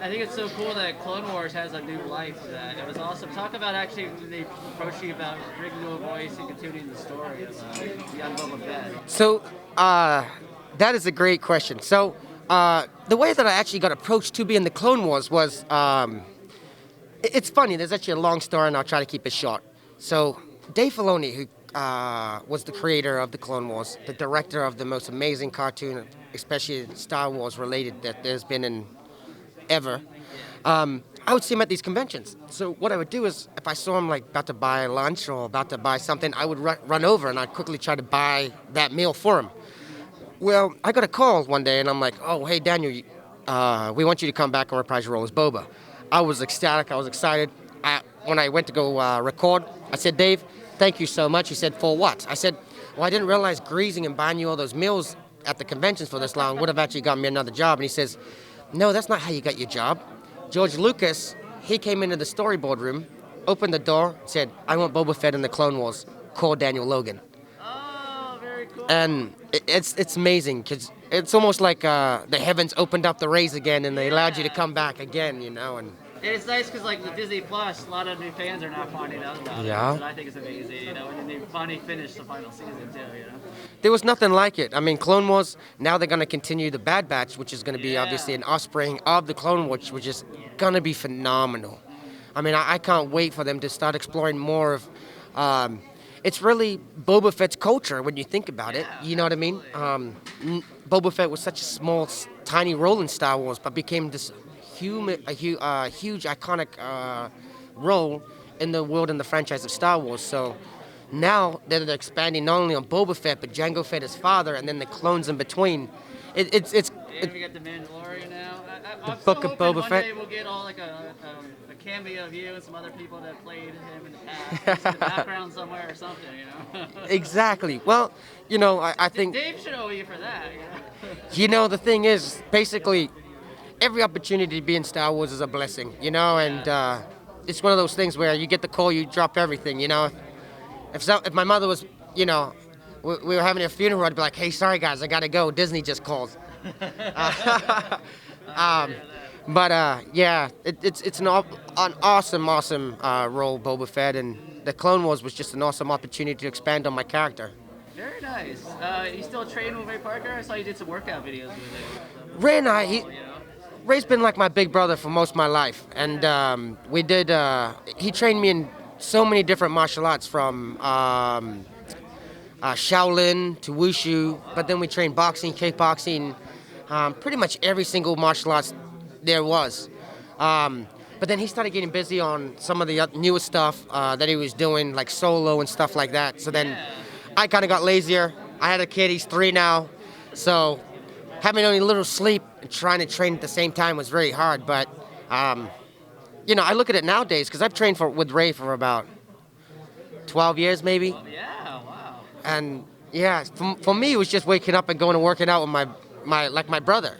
I think it's so cool that Clone Wars has a new life for that. It was awesome. Talk about actually when they approached you about bringing new voice and continuing the story of young Boba Fett. So, that is a great question. So, the way that I actually got approached to be in the Clone Wars was, it's funny. There's actually a long story, and I'll try to keep it short. So, Dave Filoni, who was the creator of the Clone Wars, the director of the most amazing cartoon, especially Star Wars related, that there's been in ever. I would see him at these conventions. So what I would do is, if I saw him like about to buy lunch or about to buy something, I would run over and I'd quickly try to buy that meal for him. Well, I got a call one day and I'm like, oh, hey, Daniel, we want you to come back and reprise your role as Boba. I was ecstatic. I was excited. When I went to go record, I said, Dave, thank you so much. He said, for what? I said, well, I didn't realize greasing and buying you all those meals at the conventions for this long would have actually gotten me another job. And he says, no, that's not how you got your job. George Lucas, he came into the storyboard room, opened the door, said, I want Boba Fett in the Clone Wars. Call Daniel Logan. Oh, very cool. And it's amazing because it's almost like the heavens opened up the rays again and they allowed you to come back again, you know. And it's nice because like with Disney Plus, a lot of new fans are now finding out about it. Yeah. So I think it's amazing, you know, and they finally finished the final season too, you know. there was nothing like it. I mean, Clone Wars, now they're going to continue the Bad Batch, which is going to be obviously an offspring of the Clone Wars, which is going to be phenomenal. I mean, I can't wait for them to start exploring more of... it's really Boba Fett's culture when you think about it. You know what I mean? Boba Fett was such a small, tiny role in Star Wars, but became this huge, iconic role in the world and the franchise of Star Wars. So now that they're expanding not only on Boba Fett, but Jango Fett, his father, and then the clones in between, it's We got the Mandalorian now. I'm Book still of hoping Boba one Fett. day we'll get all like a cameo of you and some other people that played him in the past. Just in the background somewhere or something, you know. exactly. Well, you know, I think... Dave should owe you for that, you know. You know, the thing is, basically, every opportunity to be in Star Wars is a blessing, you know, and it's one of those things where you get the call, you drop everything, you know. If my mother was, you know, we were having a funeral, I'd be like, hey, sorry guys, I gotta go, Disney just called. Yeah, it's an awesome role, Boba Fett, and the Clone Wars was just an awesome opportunity to expand on my character. Very nice. You still train with Ray Parker? I saw you did some workout videos with him. Ray and I, You know? Ray's been like my big brother for most of my life, and he trained me in so many different martial arts, from Shaolin to Wushu, but then we trained boxing, kickboxing, pretty much every single martial arts there was. But then he started getting busy on some of the newer stuff that he was doing, like solo and stuff like that. So then I kind of got lazier. I had a kid, he's 3 now, so having only a little sleep and trying to train at the same time was very hard. But you know, I look at it nowadays, because I've trained with Ray for about 12 years maybe. Yeah, wow. And yeah, for me, it was just waking up and going and working out with my brother.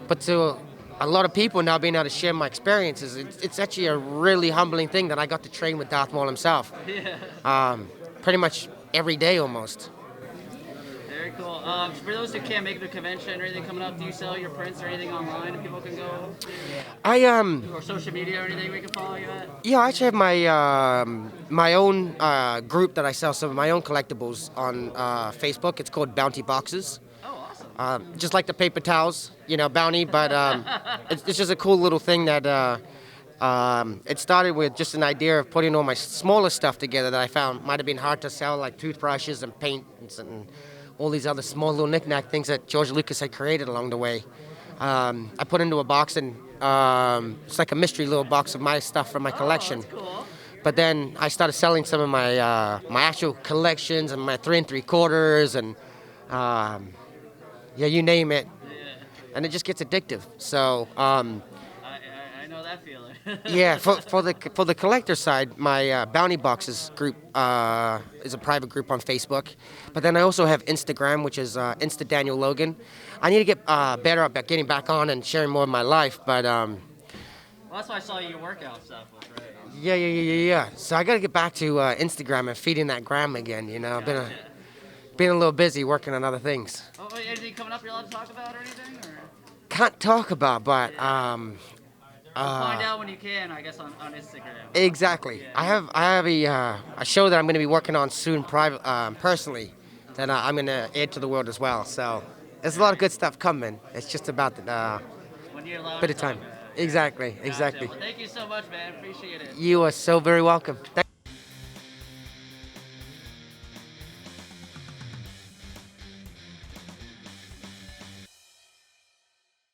But to a lot of people now being able to share my experiences, it's actually a really humbling thing that I got to train with Darth Maul himself. Yeah. Pretty much every day almost. Very cool. For those who can't make the convention or anything coming up, do you sell your prints or anything online that people can go to? Or social media or anything we can follow you at? Yeah, I actually have my own group that I sell some of my own collectibles on Facebook. It's called Bounty Boxes. Oh, awesome. Just like the paper towels, you know, bounty, but it's just a cool little thing that it started with just an idea of putting all my smaller stuff together that I found might have been hard to sell, like toothbrushes and paint and all these other small little knick-knack things that George Lucas had created along the way. I put into a box, and it's like a mystery little box of my stuff from my collection. That's cool. But then I started selling some of my my actual collections and my 3 3/4 and yeah, you name it. Yeah. And it just gets addictive. So I know that feeling. yeah, for the collector side, my Bounty Boxes group is a private group on Facebook. But then I also have Instagram, which is Insta Daniel Logan. I need to get better about getting back on and sharing more of my life. But Well, that's why I saw your workout stuff was right. yeah. So I got to get back to Instagram and feeding that gram again. You know, I've been a little busy working on other things. Oh, anything coming up you're allowed to talk about or anything? Or? Can't talk about, but Find out when you can, I guess, on Instagram. Exactly. Yeah. I have a show that I'm going to be working on soon, personally, that I'm going to add to the world as well. So there's a lot of good stuff coming. It's just about the When you're allowed bit to of time. talk about it. Exactly. Gotcha. Exactly. Well, thank you so much, man. Appreciate it. You are so very welcome.